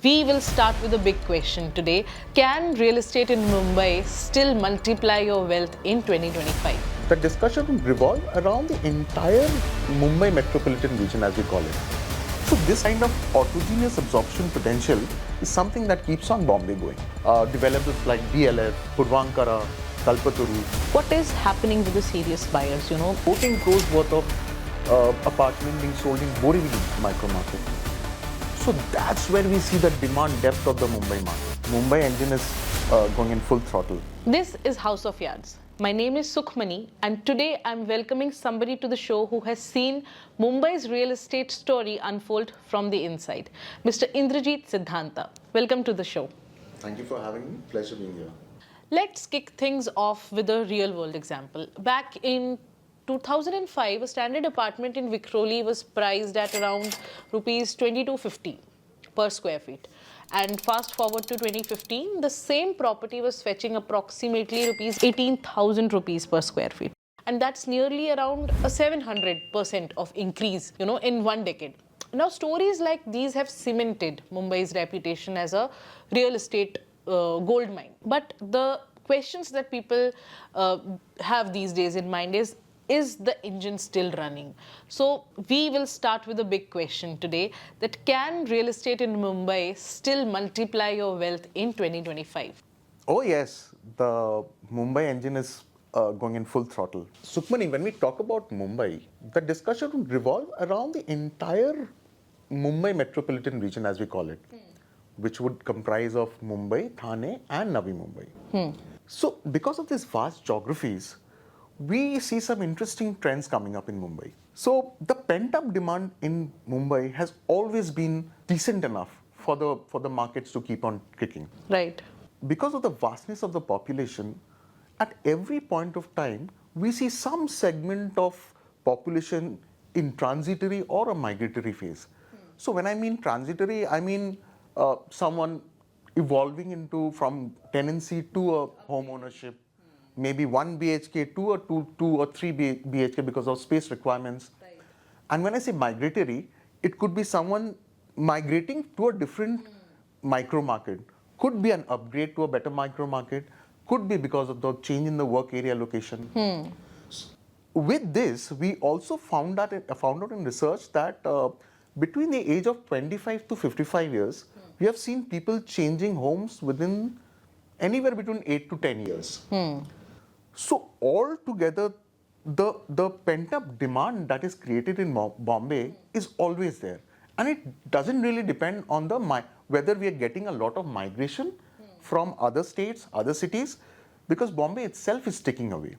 we will start with a big question today. Can real estate in Mumbai still multiply your wealth in 2025? The discussion will revolve around the entire Mumbai metropolitan region, as we call it. So this kind of autogeneous absorption potential is something that keeps on Bombay going. Developers like DLF, Purvankara, Kalpataru. What is happening with the serious buyers, 14 crores worth of apartment being sold in Borivali micro market. So that's where we see the demand depth of the Mumbai market. Mumbai engine is going in full throttle. This is House of Yards. My name is Sukhmani, and today I'm welcoming somebody to the show who has seen Mumbai's real estate story unfold from the inside. Mr. Indrajit Sidhanta. Welcome to the show. Thank you for having me. Pleasure being here. Let's kick things off with a real world example. Back in 2005, a standard apartment in Vikhroli was priced at around rupees 2250 per square feet. And fast forward to 2015, the same property was fetching approximately rupees 18,000 rupees per square feet. And that's nearly around a 700% of increase, in one decade. Now, stories like these have cemented Mumbai's reputation as a real estate gold mine. But the questions that people have these days in mind is the engine still running? So we will start with a big question today, that can real estate in Mumbai still multiply your wealth in 2025? Oh yes, the Mumbai engine is going in full throttle. Sukhmani, when we talk about Mumbai, the discussion will revolve around the entire Mumbai metropolitan region, as we call it, which would comprise of Mumbai, Thane and Navi Mumbai. So because of these vast geographies, we see some interesting trends coming up in Mumbai. So the pent-up demand in Mumbai has always been decent enough for the markets to keep on kicking. Right. Because of the vastness of the population, at every point of time, we see some segment of population in transitory or a migratory phase. So when I mean transitory, I mean someone evolving from tenancy to a home ownership, maybe 1 BHK to a 2 or 3 BHK because of space requirements. Right. And when I say migratory, it could be someone migrating to a different micro market. Could be an upgrade to a better micro market. Could be because of the change in the work area location. With this, we also found out in research that between the age of 25 to 55 years, we have seen people changing homes within anywhere between 8 to 10 years. So altogether, the pent-up demand that is created in Bombay is always there. And it doesn't really depend on whether we are getting a lot of migration from other states, other cities, because Bombay itself is taking away.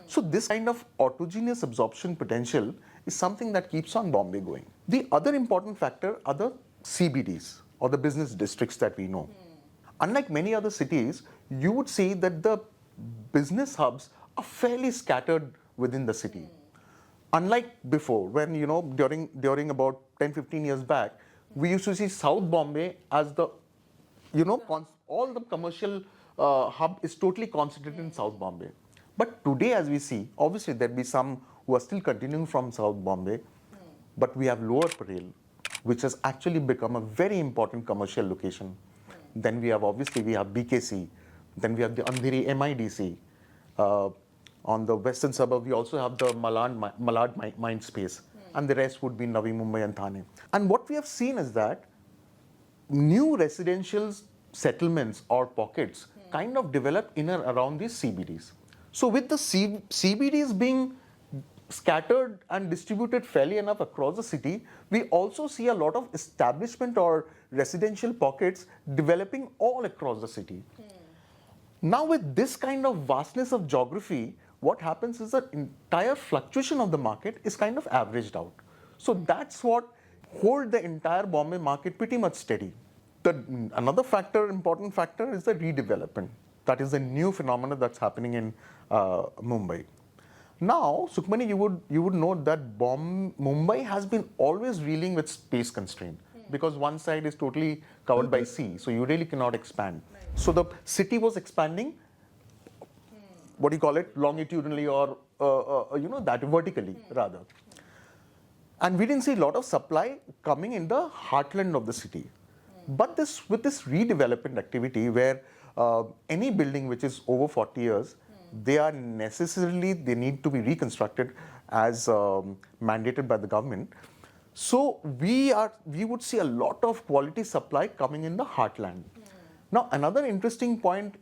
So this kind of autogeneous absorption potential is something that keeps on Bombay going. The other important factor are the CBDs, or the business districts that we know. Unlike many other cities, you would see that the business hubs are fairly scattered within the city. Unlike before, when, during about 10-15 years back, we used to see South Bombay as the, all the commercial hub is totally concentrated in South Bombay. But today, as we see, obviously there'll be some who are still continuing from South Bombay, but we have Lower Parel, which has actually become a very important commercial location. Then we have BKC, then we have the Andheri MIDC. On the western suburb, we also have the Malad mind space, and the rest would be Navi Mumbai and Thane. And what we have seen is that new residential settlements or pockets kind of develop in and around these CBDs. So with the CBDs being scattered and distributed fairly enough across the city, we also see a lot of establishment or residential pockets developing all across the city. Now with this kind of vastness of geography, what happens is that entire fluctuation of the market is kind of averaged out. So that's what holds the entire Bombay market pretty much steady. Another important factor is the redevelopment. That is a new phenomenon that's happening in Mumbai. Now, Sukhmani, you would note that Mumbai has been always reeling with space constraint because one side is totally covered by sea, so you really cannot expand. Right. So the city was expanding, longitudinally or vertically rather. And we didn't see a lot of supply coming in the heartland of the city. But with this redevelopment activity where any building which is over 40 years, they need to be reconstructed as mandated by the government. So we would see a lot of quality supply coming in the heartland. Now, another interesting point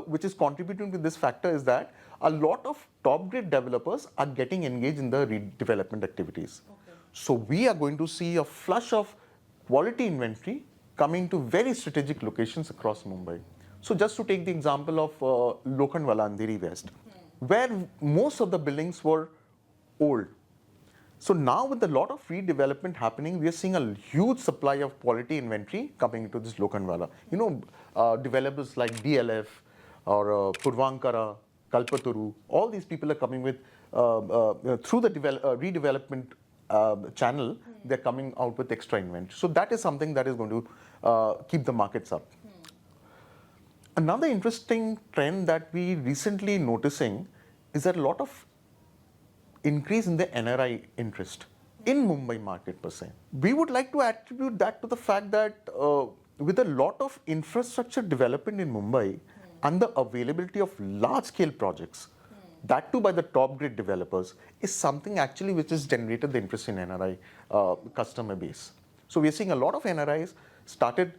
which is contributing to this factor is that a lot of top-grade developers are getting engaged in the redevelopment activities. Okay. So we are going to see a flush of quality inventory coming to very strategic locations across Mumbai. So just to take the example of Lokhandwala, Andheri West, where most of the buildings were old. So now with a lot of redevelopment happening, we are seeing a huge supply of quality inventory coming into this Lokhandwala. Developers like DLF or Purvankara, Kalpaturu, all these people are coming with, through the redevelopment channel, they're coming out with extra inventory. So that is something that is going to keep the markets up. Another interesting trend that we recently noticing is that a lot of increase in the NRI interest in Mumbai market per se. We would like to attribute that to the fact that with a lot of infrastructure development in Mumbai and the availability of large-scale projects, that too by the top-grade developers, is something actually which has generated the interest in NRI customer base. So we are seeing a lot of NRIs starting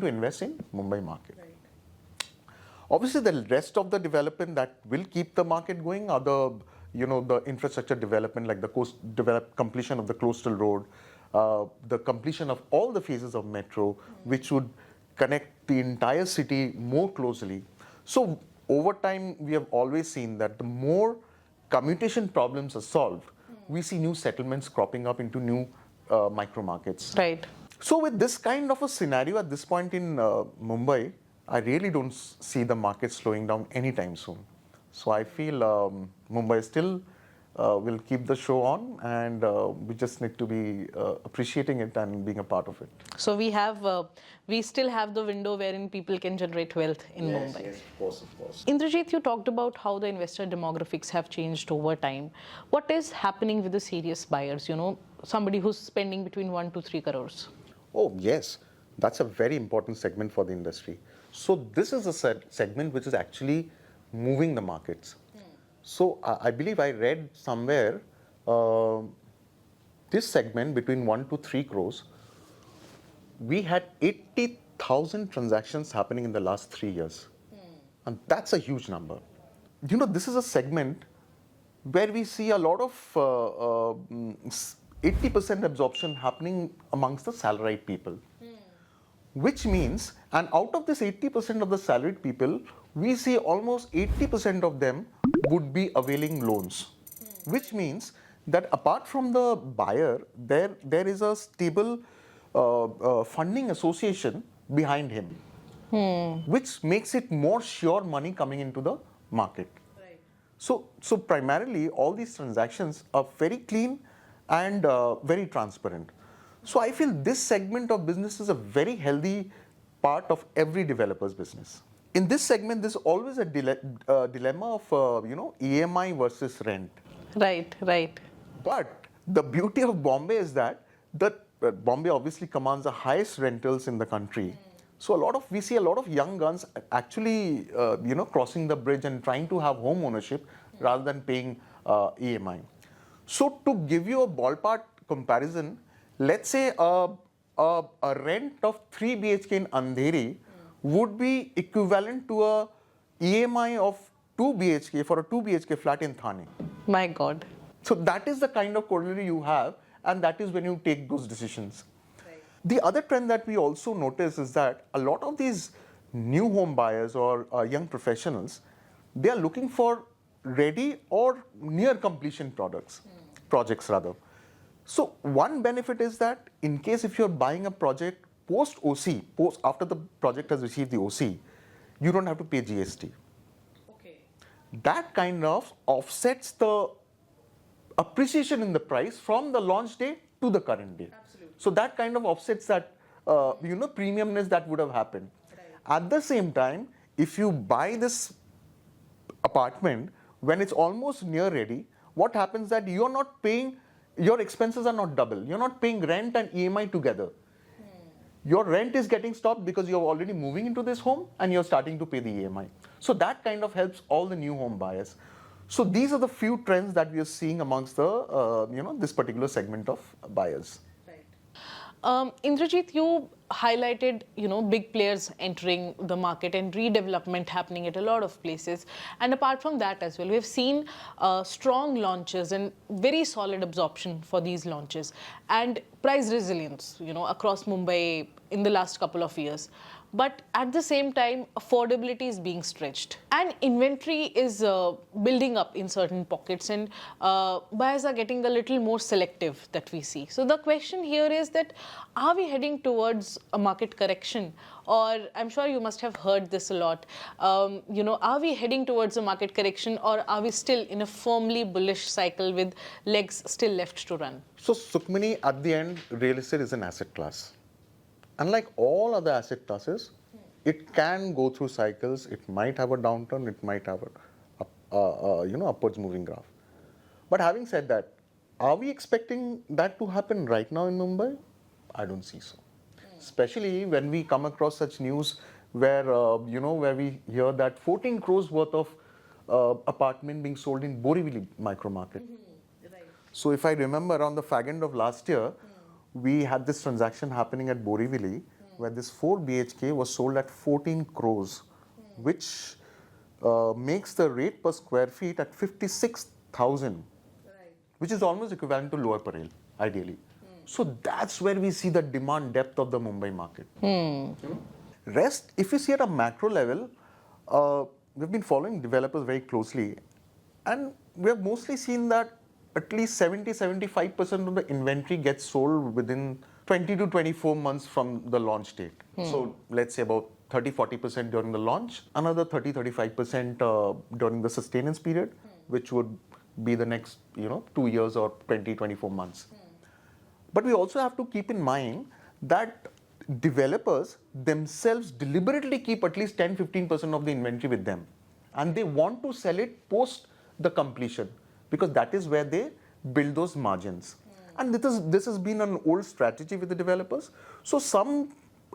to invest in Mumbai market. Right. Obviously, the rest of the development that will keep the market going are the infrastructure development, like the completion of the coastal road, the completion of all the phases of metro, which would connect the entire city more closely. So over time, we have always seen that the more commutation problems are solved, we see new settlements cropping up into new micro markets. Right. So with this kind of a scenario at this point in Mumbai, I really don't see the market slowing down anytime soon. So I feel Mumbai still will keep the show on, and we just need to be appreciating it and being a part of it. So we still have the window wherein people can generate wealth in Mumbai. Yes, of course. Indrajit, you talked about how the investor demographics have changed over time. What is happening with the serious buyers? Somebody who's spending between 1 to 3 crores. Oh yes, that's a very important segment for the industry. So this is a segment which is actually moving the markets. So I believe I read somewhere this segment between 1 to 3 crores, we had 80,000 transactions happening in the last 3 years. And that's a huge number. This is a segment where we see a lot of 80% absorption happening amongst the salaried people. Which means, and out of this 80% of the salaried people, we see almost 80% of them would be availing loans. Which means that apart from the buyer, there is a stable funding association behind him, which makes it more sure money coming into the market. Right. So primarily, all these transactions are very clean and very transparent. So I feel this segment of business is a very healthy part of every developer's business. In this segment, there's always a dilemma of EMI versus rent. Right. But the beauty of Bombay is that Bombay obviously commands the highest rentals in the country. So we see a lot of young guns actually crossing the bridge and trying to have home ownership rather than paying EMI. So to give you a ballpark comparison, let's say a rent of 3 BHK in Andheri would be equivalent to a EMI of 2 BHK for a 2 BHK flat in Thane. My God. So that is the kind of corollary you have, and that is when you take those decisions. Right. The other trend that we also notice is that a lot of these new home buyers or young professionals, they are looking for ready or near completion projects rather. So one benefit is that in case if you're buying a project post OC, after the project has received the OC, you don't have to pay GST. Okay. That kind of offsets the appreciation in the price from the launch day to the current day. Absolutely. So that kind of offsets that premiumness that would have happened. Right. At the same time, if you buy this apartment when it's almost near ready, what happens that you're not paying, your expenses are not double. You're not paying rent and EMI together. your rent is getting stopped because you're already moving into this home and you're starting to pay the EMI. So that kind of helps all the new home buyers. So these are the few trends that we are seeing amongst the this particular segment of buyers. Indrajit, you highlighted, big players entering the market and redevelopment happening at a lot of places. And apart from that as well, we've seen strong launches and very solid absorption for these launches and price resilience, across Mumbai in the last couple of years. But at the same time, affordability is being stretched and inventory is building up in certain pockets, and buyers are getting a little more selective that we see. So the question here is that, are we heading towards a market correction? Or I'm sure you must have heard this a lot. Are we heading towards a market correction, or are we still in a firmly bullish cycle with legs still left to run? So Sukmani, at the end, real estate is an asset class. Unlike all other asset classes, it can go through cycles. It might have a downturn. It might have a upwards moving graph. But having said that, are we expecting that to happen right now in Mumbai? I don't see so. Especially when we come across such news where where we hear that 14 crores worth of apartment being sold in Borivali micro market. Right. So if I remember, around the fag end of last year, we had this transaction happening at Borivali where this 4 BHK was sold at 14 crores, which makes the rate per square feet at 56,000, which is almost equivalent to Lower Parel, ideally. So that's where we see the demand depth of the Mumbai market. Rest, if you see at a macro level, we've been following developers very closely, and we have mostly seen that at least 70-75% of the inventory gets sold within 20 to 24 months from the launch date. So let's say about 30-40% during the launch, another 30-35% during the sustenance period, which would be the next 2 years or 20-24 months. But we also have to keep in mind that developers themselves deliberately keep at least 10-15% of the inventory with them, and they want to sell it post the completion, because that is where they build those margins. And this has been an old strategy with the developers. So some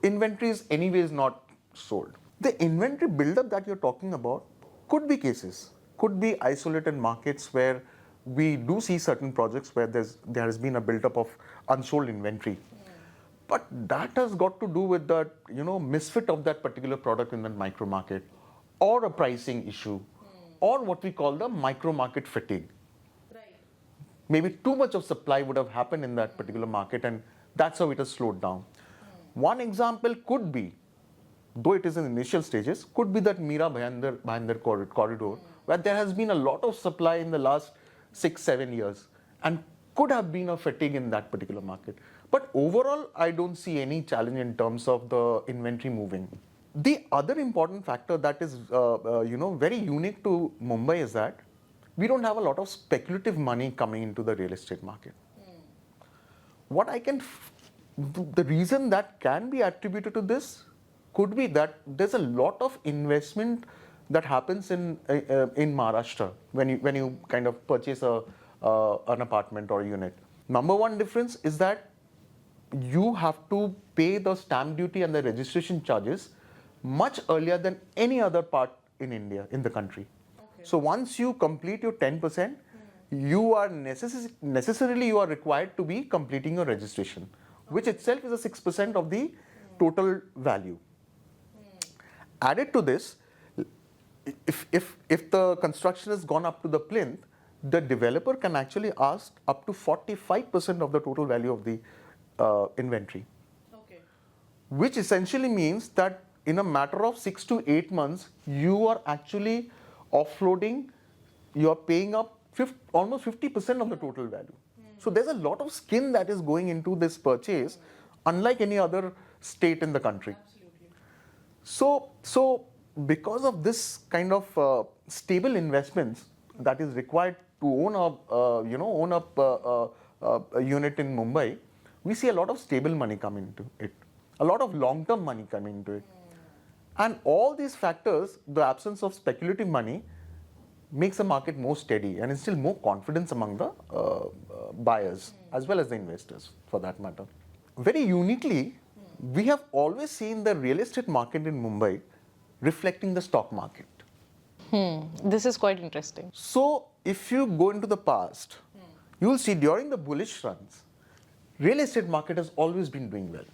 inventory is anyways not sold. The inventory buildup that you're talking about could be cases, could be isolated markets where we do see certain projects where there has been a buildup of unsold inventory. But that has got to do with that, misfit of that particular product in that micro market, or a pricing issue, or what we call the micro market fatigue. Maybe too much of supply would have happened in that particular market, and that's how it has slowed down. One example could be, though it is in initial stages, could be that Mira Bhayandar corridor, where there has been a lot of supply in the last 6-7 years, and could have been a fatigue in that particular market. But overall, I don't see any challenge in terms of the inventory moving. The other important factor that is, very unique to Mumbai is that we don't have a lot of speculative money coming into the real estate market. The reason that can be attributed to this could be that there's a lot of investment that happens in Maharashtra when you kind of purchase an apartment or a unit. Number one difference is that you have to pay the stamp duty and the registration charges much earlier than any other part in India, in the country. So once you complete your 10%, you are necessarily required to be completing your registration, which itself is a 6% of the total value. Added to this, if the construction has gone up to the plinth, the developer can actually ask up to 45% of the total value of the inventory, which essentially means that in a matter of 6 to 8 months, you are actually offloading, you are paying up almost 50% of the total value. So there's a lot of skin that is going into this purchase, unlike any other state in the country. So because of this kind of stable investments that is required to own a unit in Mumbai, we see a lot of stable money coming into it, a lot of long-term money coming into it. And all these factors, the absence of speculative money, makes the market more steady and instill more confidence among the buyers as well as the investors, for that matter. Very uniquely, We have always seen the real estate market in Mumbai reflecting the stock market. This is quite interesting. So if you go into the past, you will see during the bullish runs, real estate market has always been doing well,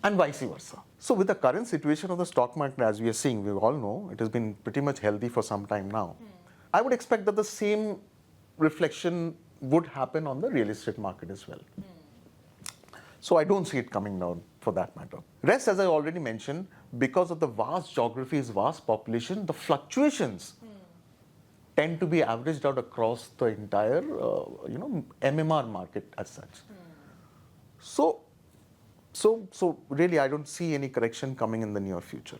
and vice versa. So with the current situation of the stock market, as we are seeing, we all know it has been pretty much healthy for some time now. I would expect that the same reflection would happen on the real estate market as well. So I don't see it coming down for that matter. Rest, as I already mentioned, because of the vast geographies, vast population, the fluctuations tend to be averaged out across the entire, MMR market as such. So really, I don't see any correction coming in the near future,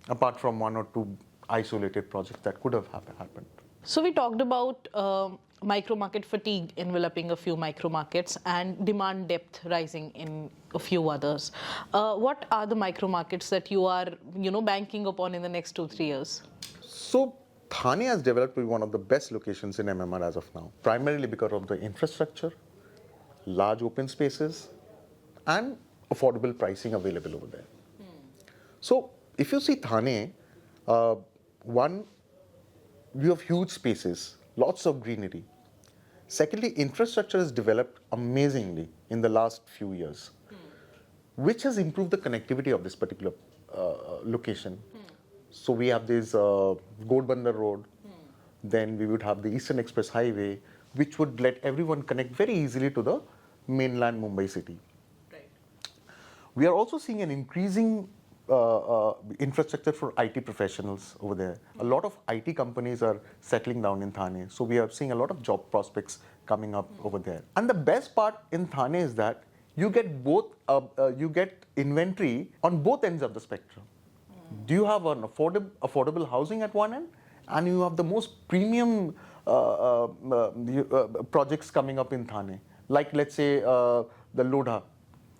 apart from one or two isolated projects that could have happened. So we talked about micro market fatigue enveloping a few micro markets and demand depth rising in a few others. What are the micro markets that you are, banking upon in the next 2-3 years? So Thane has developed to be one of the best locations in MMR as of now, primarily because of the infrastructure, large open spaces, and affordable pricing available over there. So if you see Thane, one, you have huge spaces, lots of greenery. Secondly, infrastructure has developed amazingly in the last few years, which has improved the connectivity of this particular location. So we have this Goregaon Road, then we would have the Eastern Express Highway, which would let everyone connect very easily to the mainland Mumbai city. Right. We are also seeing an increasing infrastructure for IT professionals over there. A lot of IT companies are settling down in Thane, so we are seeing a lot of job prospects coming up over there. And the best part in Thane is that you get both, you get inventory on both ends of the spectrum. Do you have an affordable housing at one end, and you have the most premium projects coming up in Thane, like let's say the Lodha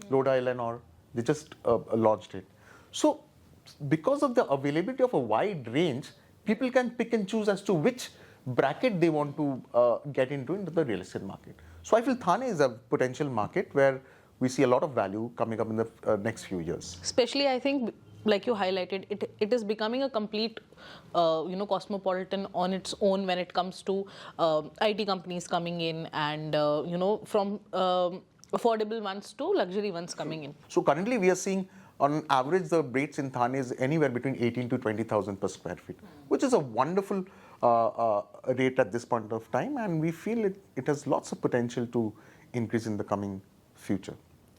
LNR, they just launched it. So because of the availability of a wide range, people can pick and choose as to which bracket they want to get into the real estate market. So I feel Thane is a potential market where we see a lot of value coming up in the next few years. Especially, I think, like you highlighted, it is becoming a complete, cosmopolitan on its own when it comes to IT companies coming in and, from affordable ones to luxury ones coming in. So currently we are seeing on average the rates in Thane is anywhere between 18 to 20,000 per square feet, which is a wonderful rate at this point of time, and we feel it has lots of potential to increase in the coming future.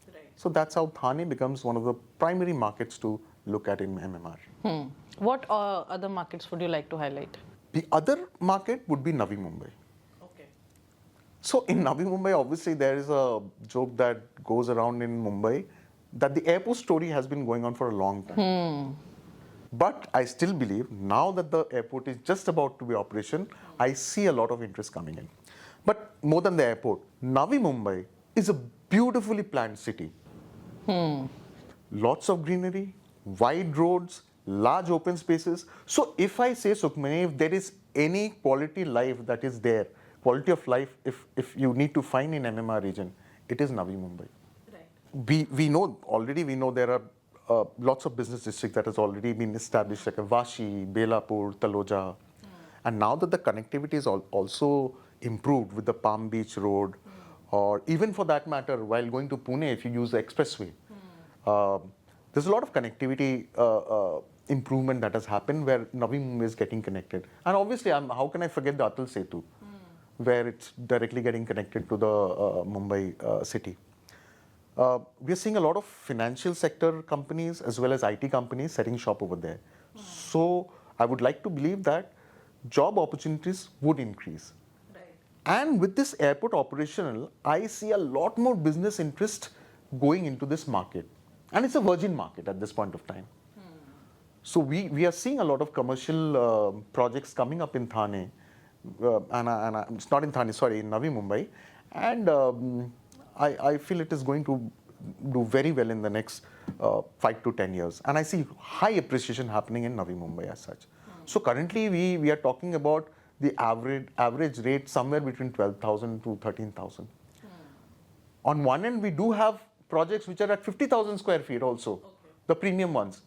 Right. So that's how Thane becomes one of the primary markets to look at in MMR. What other markets would you like to highlight? The other market would be Navi Mumbai. Okay. So in Navi Mumbai, obviously there is a joke that goes around in Mumbai that the airport story has been going on for a long time. But I still believe now that the airport is just about to be operational, I see a lot of interest coming in. But more than the airport, Navi Mumbai is a beautifully planned city. Lots of greenery, wide roads, large open spaces. So if I say, Sukhmani, if there is any quality life that is there, quality of life if you need to find in MMR region, it is Navi Mumbai. We know there are lots of business districts that has already been established, like Vashi, Belapur, Taloja. And now that the connectivity is also improved with the Palm Beach Road, or even for that matter, while going to Pune, if you use the expressway, there's a lot of connectivity improvement that has happened where Navi Mumbai is getting connected. And obviously, how can I forget the Atal Setu, where it's directly getting connected to the Mumbai city. We are seeing a lot of financial sector companies as well as IT companies setting shop over there. So I would like to believe that job opportunities would increase. Right. And with this airport operational, I see a lot more business interest going into this market. And it's a virgin market at this point of time. So we are seeing a lot of commercial projects coming up in Thane. And it's not in Thane, sorry, in Navi Mumbai. And I feel it is going to do very well in the next 5 to 10 years. And I see high appreciation happening in Navi Mumbai as such. So currently we are talking about the average rate somewhere between 12,000 to 13,000. On one end, we do have projects which are at 50,000 square feet also. the premium ones.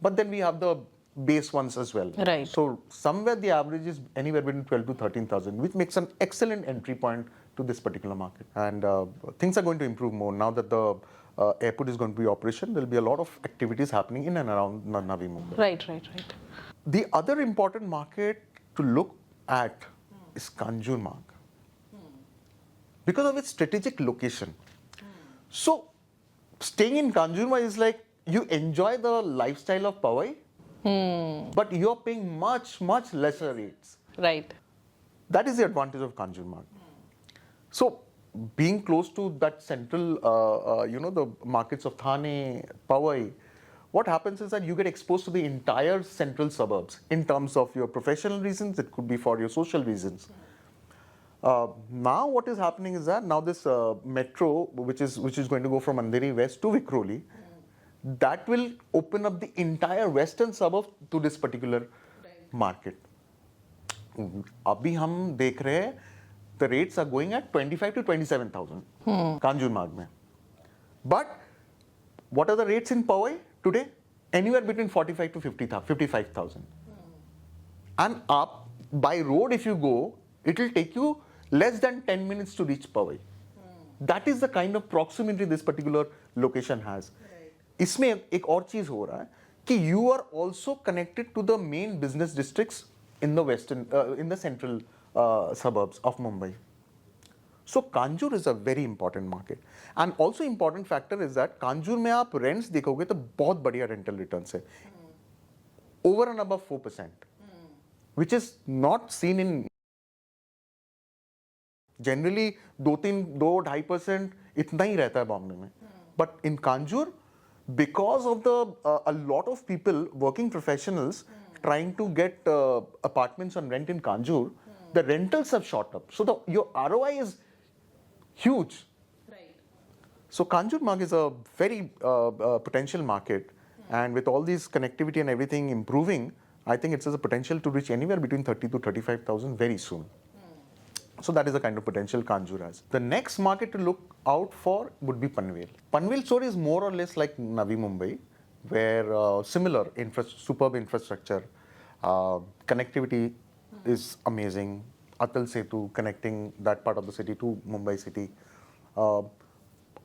But then we have the base ones as well. Right. So somewhere the average is anywhere between 12 to 13,000, which makes an excellent entry point to this particular market. And things are going to improve more now that the airport is going to be operational. There will be a lot of activities happening in and around Navi Mumbai. Right. The other important market to look at is Kanjurmarg because of its strategic location. So staying in Kanjurmarg is like you enjoy the lifestyle of Powai, but you're paying much lesser rates. Right. That is the advantage of Kanjurmarg. So being close to that central, the markets of Thane, Powai, what happens is that you get exposed to the entire central suburbs in terms of your professional reasons. It could be for your social reasons. Now what is happening is that now this metro, which is going to go from Andheri West to Vikhroli, that will open up the entire western suburb to this particular market. अभी हम देख रहे हैं the rates are going at 25 to 27,000 Kanjurmarg में. But what are the rates in Powai today? Anywhere between 45 to 55,000. And up by road, if you go, it will take you less than 10 minutes to reach Powai. That is the kind of proximity this particular location has. इसमें एक और चीज हो रहा है कि you are also connected to the main business districts in the central suburbs of Mumbai. So Kanjur is a very important market. And also important factor is that Kanjur में आप rents देखोगे तो बहुत बढ़िया rental returns है. Over and above 4%, which is not seen in generally 2-2.5% इतना ही रहता है बॉम्बे में. But in Kanjur, because of a lot of people, working professionals, trying to get apartments on rent in Kanjur, the rentals have shot up. So your ROI is huge. Right. So Kanjurmarg is a very potential market, and with all these connectivity and everything improving, I think it has a potential to reach anywhere between 30 to 35,000 very soon. So that is the kind of potential Kanjur has. The next market to look out for would be Panvel. Panvel story is more or less like Navi Mumbai, where similar superb infrastructure, connectivity is amazing. Atal Setu connecting that part of the city to Mumbai city.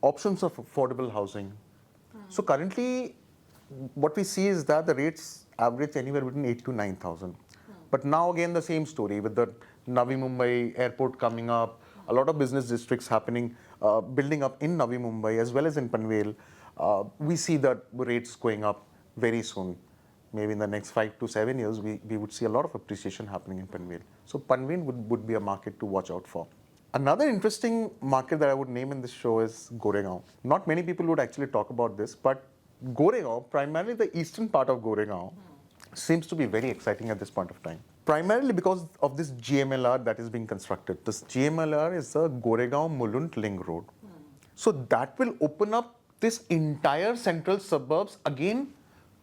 Options of affordable housing. So currently, what we see is that the rates average anywhere between 8 to 9,000. But now again the same story with the Navi Mumbai airport coming up, a lot of business districts happening, building up in Navi Mumbai as well as in Panvel. We see that rates going up very soon. Maybe in the next 5 to 7 years, we would see a lot of appreciation happening in Panvel. So Panvel would be a market to watch out for. Another interesting market that I would name in this show is Goregaon. Not many people would actually talk about this, but Goregaon, primarily the eastern part of Goregaon, seems to be very exciting at this point of time. Primarily because of this GMLR that is being constructed. This GMLR is the Goregaon Mulund Link Road. So that will open up this entire central suburbs again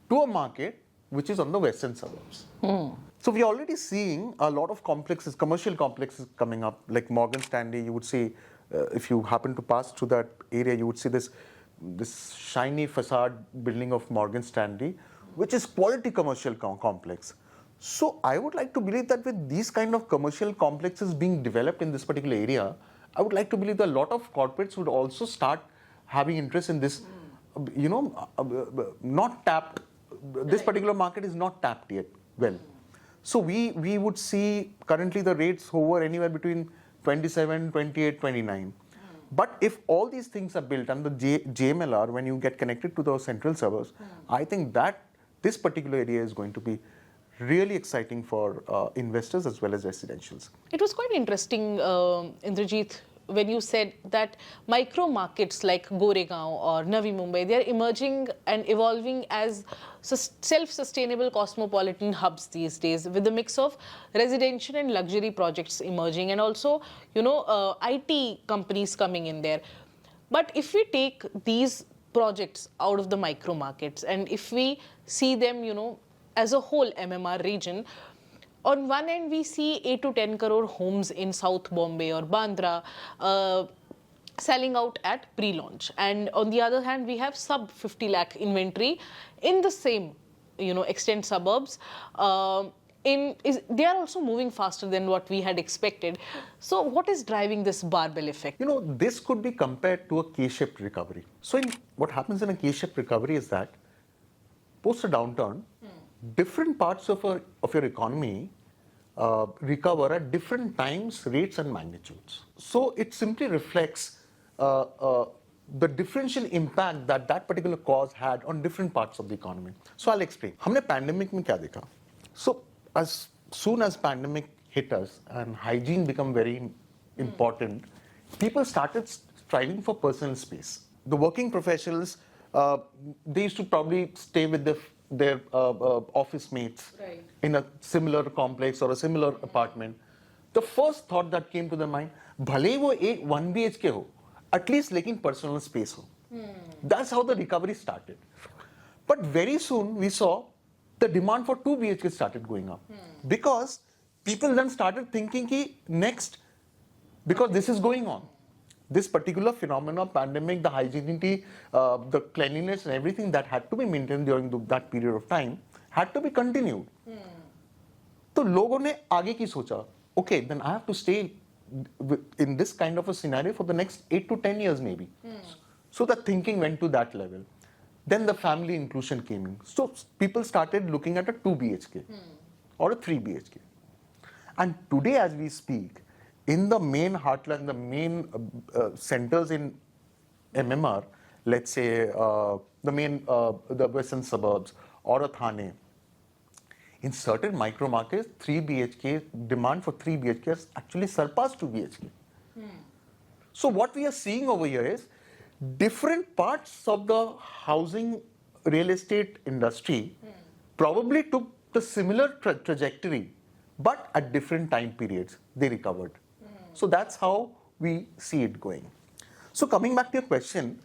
to a market which is on the western suburbs. So we are already seeing a lot of complexes, commercial complexes coming up, like Morgan Stanley. You would see, if you happen to pass through that area, you would see this shiny facade building of Morgan Stanley, which is quality commercial complex. So I would like to believe that with these kind of commercial complexes being developed in this particular area, I would like to believe that a lot of corporates would also start having interest in this, not tapped. This particular market is not tapped yet well. So we would see currently the rates hover anywhere between 27, 28, 29. But if all these things are built and the JMLR, when you get connected to the central suburbs, I think that this particular area is going to be really exciting for investors as well as residentials. It was quite interesting, Indrajit, when you said that micro markets like Goregaon or Navi Mumbai, they are emerging and evolving as self-sustainable cosmopolitan hubs these days, with a mix of residential and luxury projects emerging, and also, IT companies coming in there. But if we take these projects out of the micro markets and if we see them, as a whole MMR region, on one end we see 8 to 10 crore homes in South Bombay or Bandra selling out at pre-launch, and on the other hand we have sub 50 lakh inventory in the same, extent suburbs, they are also moving faster than what we had expected. So what is driving this barbell effect? This could be compared to a K-shaped recovery. So what happens in a K-shaped recovery is that post a downturn, different parts of your economy recover at different times, rates and magnitudes. So it simply reflects the differential impact that particular cause had on different parts of the economy. So I'll explain. हमने pandemic में क्या देखा? So as soon as pandemic hit us and hygiene became very important, people started striving for personal space. The working professionals, they used to probably stay with their office mates in a similar complex or a similar apartment. The first thought that came to their mind, भले वो एक 1 BHK हो, at least लेकिन personal space हो. That's how the recovery started. But very soon we saw the demand for 2 BHK started going up. Because people then started thinking ki next, because this is going on. This particular phenomenon, pandemic, the hygienity, the cleanliness and everything that had to be maintained during that period of time had to be continued. So लोगों ने आगे की सोचा, okay, then I have to stay in this kind of a scenario for the next 8 to 10 years maybe. So the thinking went to that level. Then the family inclusion came in. So people started looking at a 2 BHK or a 3 BHK. And today as we speak, in the main heartland, the main centers in MMR, let's say the western suburbs or a Thane, in certain micro markets, 3 BHK, demand for 3 BHK has actually surpassed 2 BHK. So what we are seeing over here is different parts of the housing real estate industry probably took the similar trajectory, but at different time periods, they recovered. So that's how we see it going. So coming back to your question,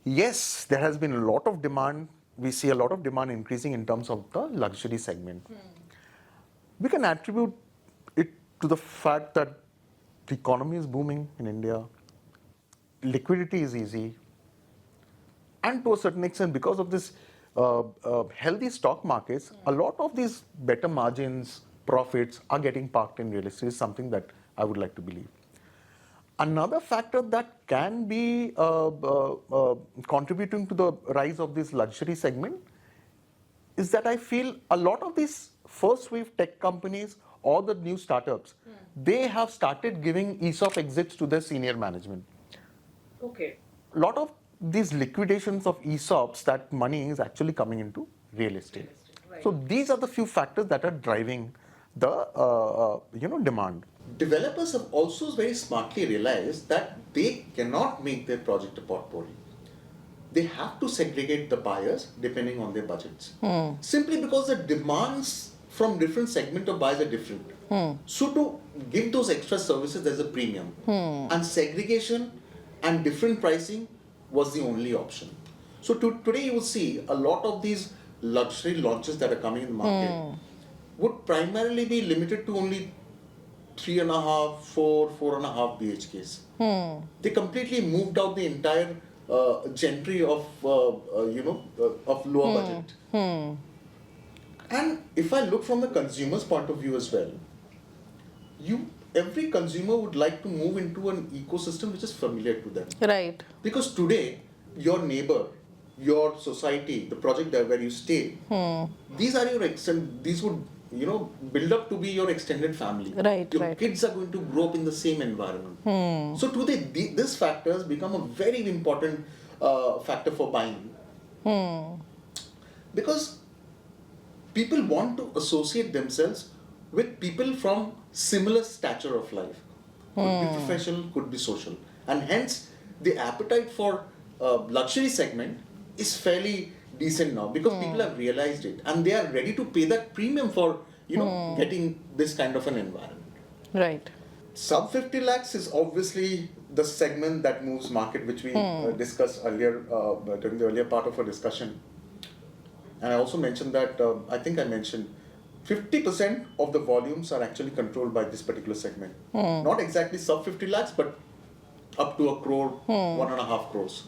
yes, there has been a lot of demand. We see a lot of demand increasing in terms of the luxury segment. We can attribute it to the fact that the economy is booming in India, liquidity is easy, and to a certain extent, because of this healthy stock markets, a lot of these better margins, profits are getting parked in real estate is something that I would like to believe. Another factor that can be contributing to the rise of this luxury segment is that I feel a lot of these first wave tech companies or the new startups, they have started giving ESOP exits to their senior management. Okay. A lot of these liquidations of ESOPs, that money is actually coming into real estate. Right. So these are the few factors that are driving the demand. Developers have also very smartly realized that they cannot make their project a portfolio. They have to segregate the buyers depending on their budgets. Simply because the demands from different segment of buyers are different. So to give those extra services, there's a premium. And segregation and different pricing was the only option. So today you will see a lot of these luxury launches that are coming in the market would primarily be limited to only 3.5, 4.5 BHKs. They completely moved out the entire gentry of lower budget. And if I look from the consumer's point of view as well, every consumer would like to move into an ecosystem which is familiar to them. Right. Because today, your neighbor, your society, the project where you stay, these are these would build up to be your extended family. Right, your right. kids are going to grow up in the same environment. So today, this factor has become a very important factor for buying. Because people want to associate themselves with people from similar stature of life. Could be professional, could be social. And hence, the appetite for luxury segment is fairly decent now because people have realized it and they are ready to pay that premium for getting this kind of an environment. Right. Sub 50 lakhs is obviously the segment that moves market, which we discussed earlier during the earlier part of our discussion. And I also mentioned that, I think I mentioned 50% of the volumes are actually controlled by this particular segment. Not exactly sub 50 lakhs, but up to 1 crore, 1.5 crores.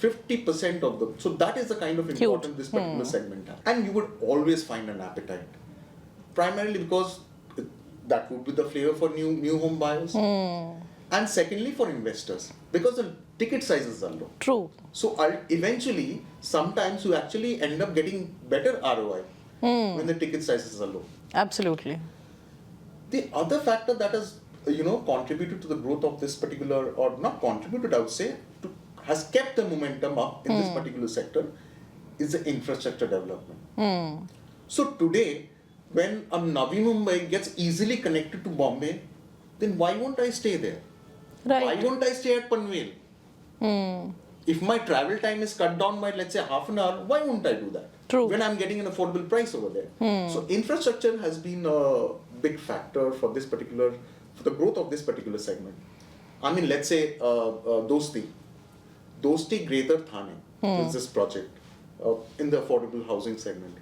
50% of them. So that is the kind of important this particular segment has. And you would always find an appetite. Primarily because that would be the flavor for new home buyers. And secondly for investors. Because the ticket sizes are low. True. So eventually, sometimes you actually end up getting better ROI when the ticket sizes are low. Absolutely. The other factor that has contributed to the growth of this particular, or not contributed, I would say, has kept the momentum up in this particular sector is the infrastructure development. So today, when a Navi Mumbai gets easily connected to Bombay, then why won't I stay there? Right. Why won't I stay at Panvel? If my travel time is cut down by, let's say, half an hour, why won't I do that? True. When I'm getting an affordable price over there. So infrastructure has been a big factor for the growth of this particular segment. I mean, let's say Dosti Greater Thane is this project in the affordable housing segment.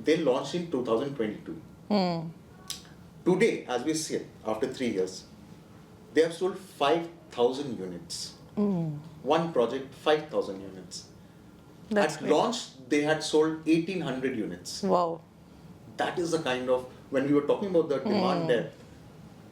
They launched in 2022. Today, as we see it, after 3 years, they have sold 5,000 units. One project, 5,000 units. That's At great. launch, they had sold 1,800 units. Wow. That is the kind of, when we were talking about the demand depth,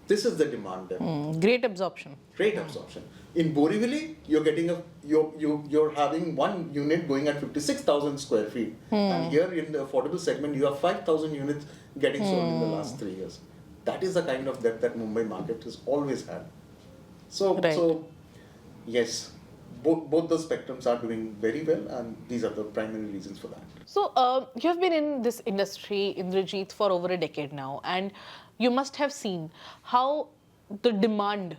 this is the demand depth. Great absorption. Great absorption. In Borivali, you're having one unit going at 56,000 square feet. And here in the affordable segment, you have 5,000 units getting sold in the last 3 years. That is the kind of depth that Mumbai market has always had. So yes, both the spectrums are doing very well, and these are the primary reasons for that. So, you have been in this industry, Indrajit, for over a decade now, and you must have seen how the demand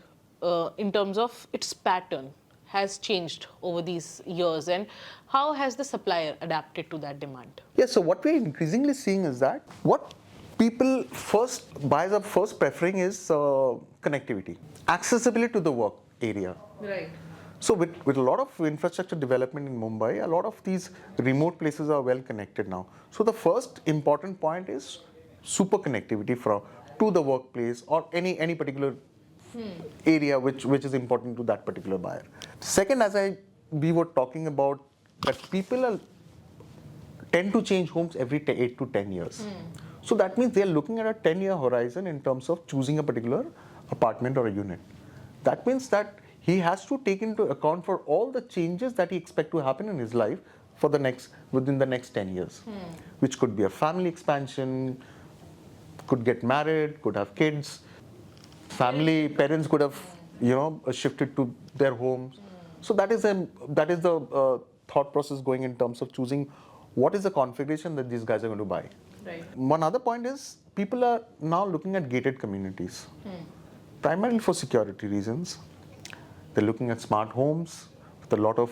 in terms of its pattern has changed over these years, and how has the supplier adapted to that demand? Yes, so what we're increasingly seeing is that what buyers are first preferring is connectivity, accessibility to the work area. Right. So with a lot of infrastructure development in Mumbai, a lot of these remote places are well connected now. So the first important point is super connectivity to the workplace or any particular area which is important to that particular buyer. Second, we were talking about that people tend to change homes every 8 to 10 years. So that means they're looking at a 10-year horizon in terms of choosing a particular apartment or a unit. That means that he has to take into account for all the changes that he expects to happen in his life within the next 10 years, which could be a family expansion, could get married, could have kids, parents could have shifted to their homes. So that is the thought process going in terms of choosing what is the configuration that these guys are going to buy. Right. One other point is people are now looking at gated communities, primarily for security reasons. They're looking at smart homes with a lot of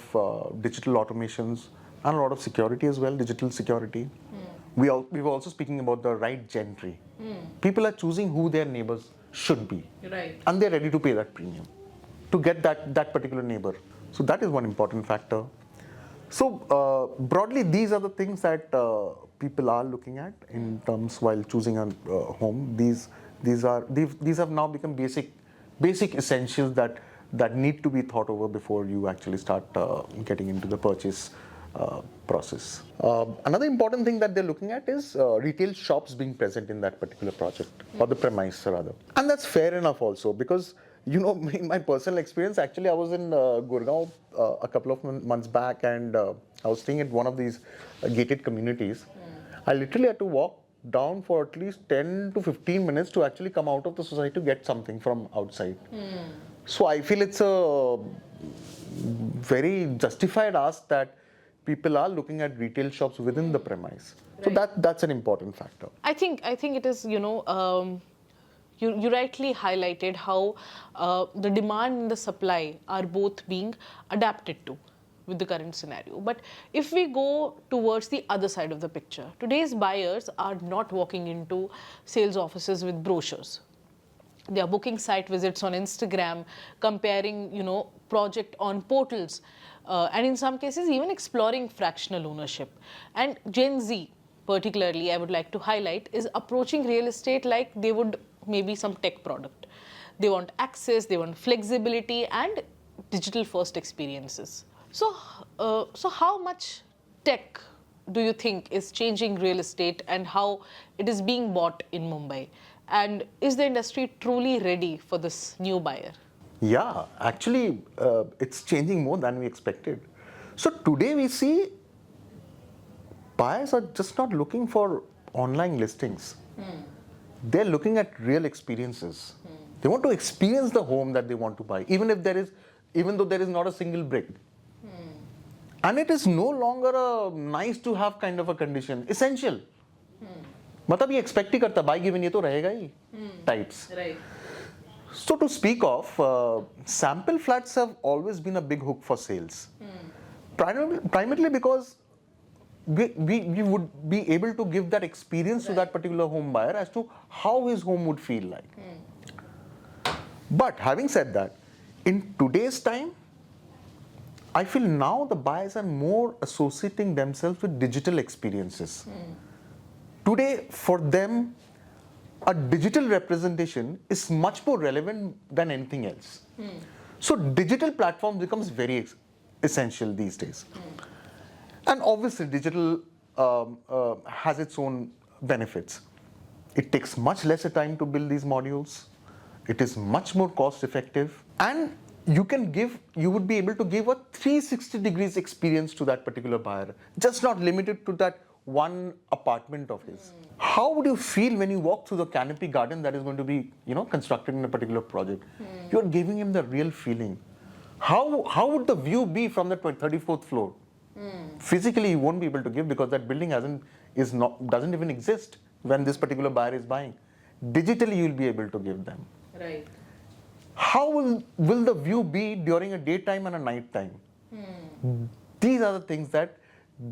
digital automations and a lot of security as well, digital security. We were also speaking about the right gentry. People are choosing who their neighbors should be. Right. And they're ready to pay that premium to get that particular neighbor. So that is one important factor. So broadly, these are the things that people are looking at in terms while choosing a home. These have now become basic essentials that need to be thought over before you actually start getting into the purchase process. Another important thing that they're looking at is retail shops being present in that particular project or the premise rather. And that's fair enough also because in my personal experience, actually I was in Goregaon a couple of months back and I was staying at one of these gated communities. I literally had to walk down for at least 10 to 15 minutes to actually come out of the society to get something from outside. So I feel it's a very justified ask that people are looking at retail shops within the premise. So that's an important factor. I think it is, you rightly highlighted how the demand and the supply are both being adapted to with the current scenario. But if we go towards the other side of the picture, today's buyers are not walking into sales offices with brochures. They are booking site visits on Instagram, comparing, project on portals, and in some cases even exploring fractional ownership. And Gen Z, particularly, I would like to highlight, is approaching real estate like they would maybe some tech product. They want access, they want flexibility and digital first experiences. So how much tech do you think is changing real estate and how it is being bought in Mumbai? And is the industry truly ready for this new buyer? Yeah, actually, it's changing more than we expected. So today we see buyers are just not looking for online listings. They're looking at real experiences. They want to experience the home that they want to buy, even though there is not a single brick. And it is no longer a nice to have kind of a condition, essential. मतलब ये expect ही करता, buy given ये तो रहेगा ही types. Right. So to speak of, sample flats have always been a big hook for sales. Primarily because we would be able to give that experience to that particular home buyer as to how his home would feel like. But having said that, in today's time, I feel now the buyers are more associating themselves with digital experiences. Today, for them, a digital representation is much more relevant than anything else. So digital platform becomes very essential these days. And obviously digital has its own benefits. It takes much lesser time to build these modules. It is much more cost effective. And you would be able to give a 360 degrees experience to that particular buyer, just not limited to that one apartment of his. How would you feel when you walk through the canopy garden that is going to be, constructed in a particular project? You're giving him the real feeling. How would the view be from the 34th floor? Physically, you won't be able to give because that building doesn't even exist when this particular buyer is buying. Digitally, you'll be able to give them. Right. How will the view be during a daytime and a night time? These are the things that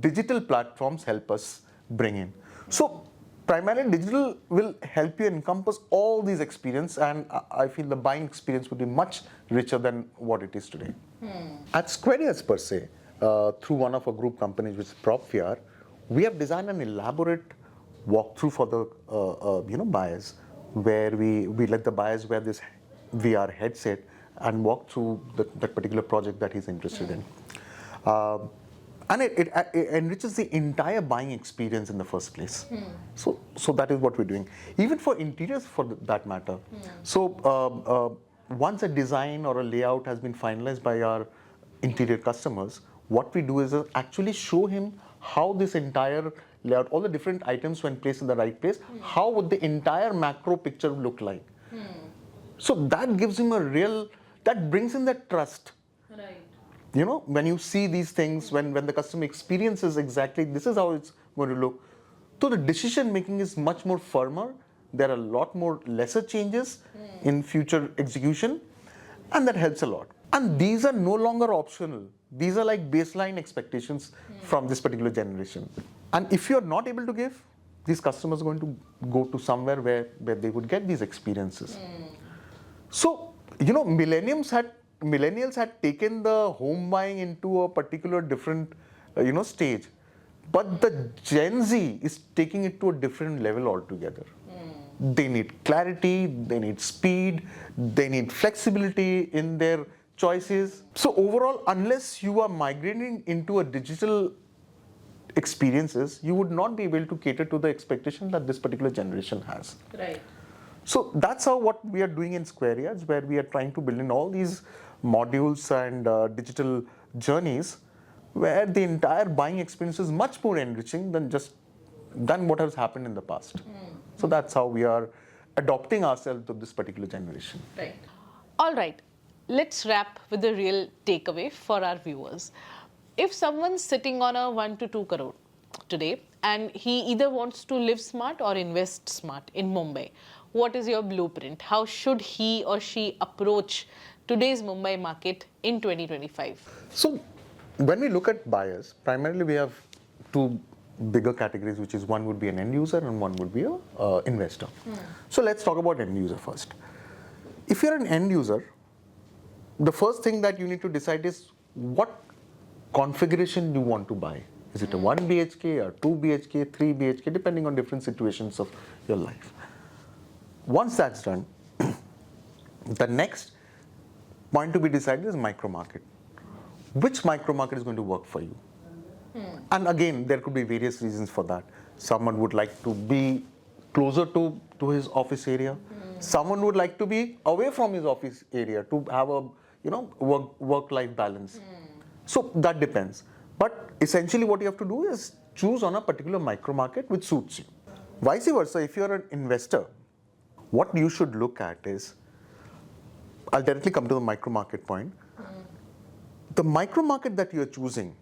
digital platforms help us bring in. So primarily digital will help you encompass all these experiences, and I feel the buying experience would be much richer than what it is today. At squareyards per se, through one of our group companies, which is PropVR, we have designed an elaborate walkthrough for the buyers, where we let the buyers wear this VR headset and walk through that particular project that he's interested in. And it enriches the entire buying experience in the first place. So that is what we're doing. Even for interiors, for that matter. So once a design or a layout has been finalized by our interior customers, what we do is actually show him how this entire layout, all the different items when placed in the right place, how would the entire macro picture look like. So that gives him that brings in that trust. Right. When you see these things, when the customer experiences exactly, this is how it's going to look. So the decision making is much more firmer. There are a lot more lesser changes in future execution, and that helps a lot. And these are no longer optional. These are like baseline expectations from this particular generation. And if you're not able to give, these customers are going to go to somewhere where they would get these experiences. So, millennials had taken the home buying into a particular different, stage. But the Gen Z is taking it to a different level altogether. They need clarity, they need speed, they need flexibility in their choices. So overall, unless you are migrating into a digital experiences, you would not be able to cater to the expectation that this particular generation has. Right. So that's what we are doing in squareyards, where we are trying to build in all these modules and digital journeys, where the entire buying experience is much more enriching than what has happened in the past. So that's how we are adopting ourselves to this particular generation. Right. All right. Let's wrap with the real takeaway for our viewers. If someone's sitting on a 1 to 2 crore today and he either wants to live smart or invest smart in Mumbai, what is your blueprint? How should he or she approach today's Mumbai market in 2025? So when we look at buyers, primarily we have two bigger categories, which is one would be an end user and one would be an investor. So let's talk about end user first. If you're an end user, the first thing that you need to decide is what configuration you want to buy. Is it a 1 BHK or 2 BHK, 3 BHK, depending on different situations of your life. Once that's done, the next point to be decided is micro market. which micro market is going to work for you. And again, there could be various reasons for that. Someone would like to be closer to his office area. Someone would like to be away from his office area to have a work-life balance. So that depends. But essentially what you have to do is choose on a particular micro market which suits you. Vice versa, if you're an investor, what you should look at is, I'll directly come to the micro market point. The micro market that you're choosing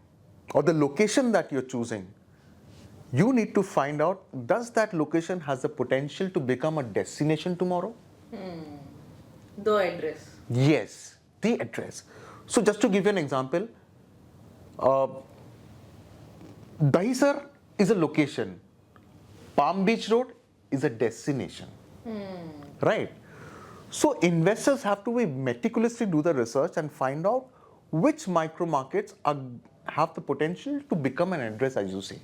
or the location that you're choosing, you need to find out, does that location has the potential to become a destination tomorrow? The address. Yes, the address. So just to give you an example, Dahisar is a location. Palm Beach Road is a destination. Right? So investors have to meticulously do the research and find out which micro markets have the potential to become an address, as you say.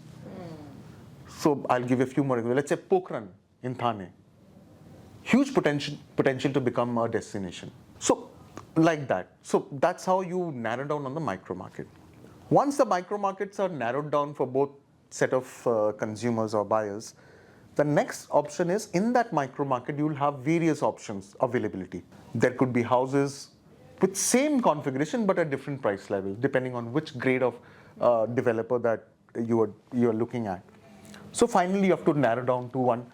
So I'll give you a few more examples. Let's say Pokhran in Thane. Huge potential to become a destination. So like that. So that's how you narrow down on the micro market. Once the micro markets are narrowed down for both set of consumers or buyers, the next option is, in that micro market, you will have various options availability. There could be houses with same configuration but a different price level, depending on which grade of developer that you are looking at. So finally, you have to narrow down to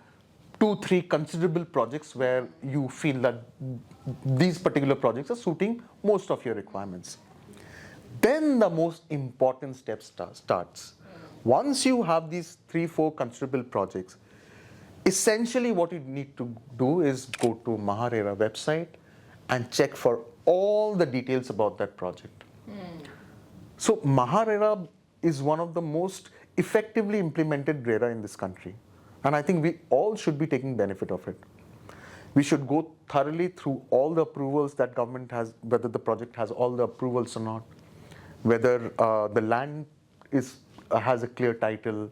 2, 3 considerable projects where you feel that these particular projects are suiting most of your requirements. Then the most important step starts. Once you have these 3, 4 considerable projects, essentially what you need to do is go to MahaRERA website and check for all the details about that project. So MahaRERA is one of the most effectively implemented RERA in this country. And I think we all should be taking benefit of it. We should go thoroughly through all the approvals that government has, whether the project has all the approvals or not, whether the land has a clear title,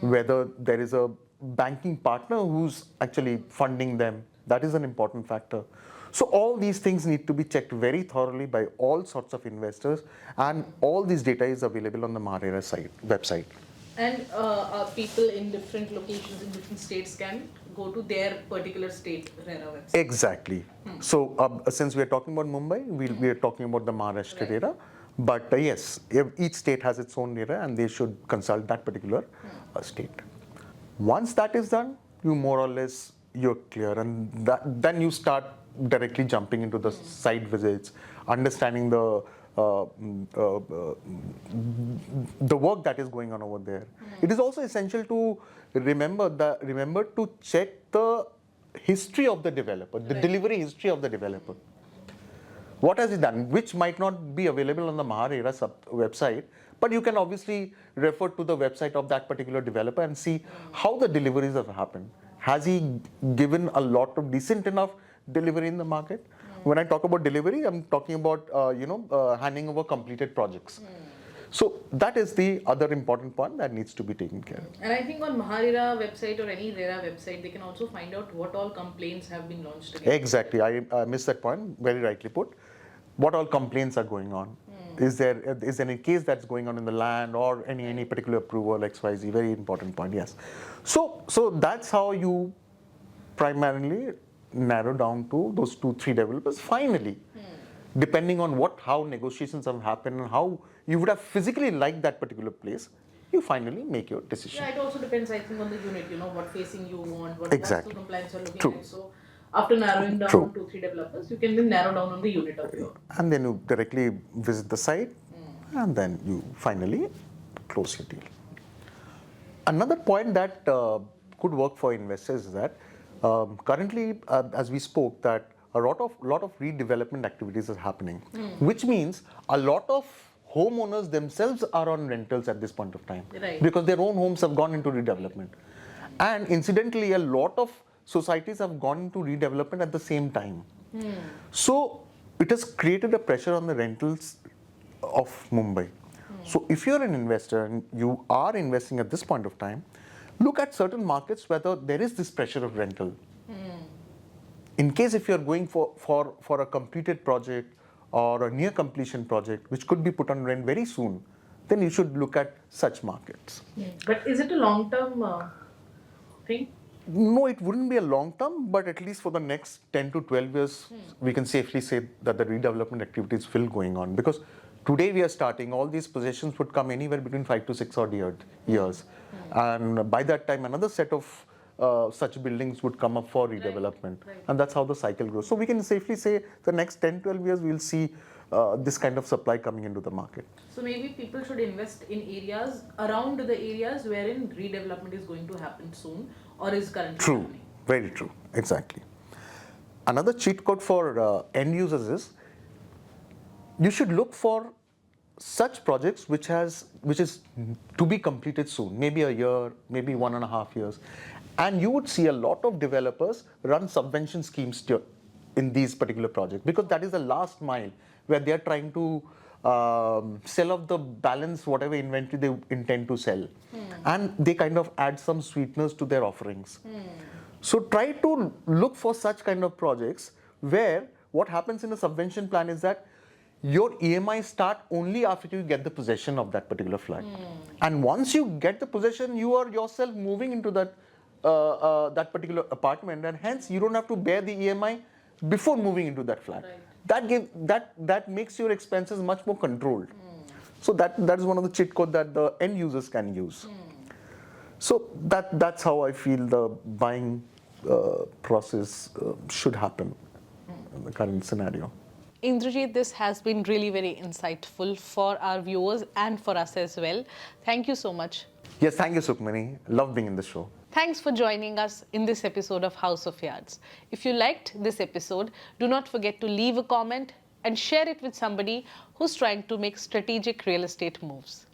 whether there is a banking partner who's actually funding them. That is an important factor. So all these things need to be checked very thoroughly by all sorts of investors, and all this data is available on the MahaRERA website. And people in different locations in different states can go to their particular state RERA website. Exactly. So since we are talking about Mumbai, we are talking about the Maharashtra RERA. But yes, each state has its own RERA and they should consult that particular state. Once that is done, you more or less, you're clear. And then you start directly jumping into the site visits, understanding the work that is going on over there. It is also essential to remember to check the history of the developer, the delivery history of the developer. What has he done? Which might not be available on the MahaRERA website, but you can obviously refer to the website of that particular developer and see how the deliveries have happened. Has he given a lot of decent enough delivery in the market? When I talk about delivery, I'm talking about handing over completed projects. So that is the other important point that needs to be taken care of. And I think on MahaRERA website or any RERA website, they can also find out what all complaints have been launched against. Exactly, I missed that point, very rightly put. What all complaints are going on? Is there any case that's going on in the land or any particular approval, XYZ? Very important point, yes. So that's how you primarily narrow down to those 2, 3 developers. Finally, depending on how negotiations have happened and how you would have physically liked that particular place, you finally make your decision. Yeah, it also depends, I think, on the unit, what facing you want, what Exactly. compliance you're looking True. at. So after narrowing down 2, 3 developers, you can then narrow down on the unit of your. And then you directly visit the site and then you finally close your deal. Another point that could work for investors is that currently, as we spoke, that a lot of redevelopment activities are happening, which means a lot of homeowners themselves are on rentals at this point of time, Right. because their own homes have gone into redevelopment. And incidentally, a lot of societies have gone into redevelopment at the same time. So it has created a pressure on the rentals of Mumbai. So if you're an investor and you are investing at this point of time, look at certain markets whether there is this pressure of rental. In case if you're going for a completed project or a near completion project which could be put on rent very soon, then you should look at such markets. But is it a long-term thing? No, it wouldn't be a long term, but at least for the next 10 to 12 years, we can safely say that the redevelopment activities will going on. Because today we are starting, all these possessions would come anywhere between 5 to 6 odd years. And by that time, another set of such buildings would come up for redevelopment. And that's how the cycle grows. So we can safely say the next 10, 12 years, we'll see this kind of supply coming into the market. So maybe people should invest in areas around the areas wherein redevelopment is going to happen soon or is currently True, happening. very true, exactly. Another cheat code for end users is you should look for such projects which is to be completed soon, maybe a year, maybe 1.5 years, and you would see a lot of developers run subvention schemes in these particular projects because that is the last mile where they are trying to sell off the balance, whatever inventory they intend to sell. And they kind of add some sweeteners to their offerings. So try to look for such kind of projects where what happens in a subvention plan is that your EMI start only after you get the possession of that particular flat. And once you get the possession, you are yourself moving into that that particular apartment, and hence you don't have to bear the EMI before moving into that flat. That makes your expenses much more controlled. So that is one of the cheat code that the end users can use. So that's how I feel the buying process should happen in the current scenario. Indrajit, this has been really very insightful for our viewers and for us as well. Thank you so much. Yes, thank you, Sukmani. Love being in the show. Thanks for joining us in this episode of House of Yards. If you liked this episode, do not forget to leave a comment and share it with somebody who's trying to make strategic real estate moves.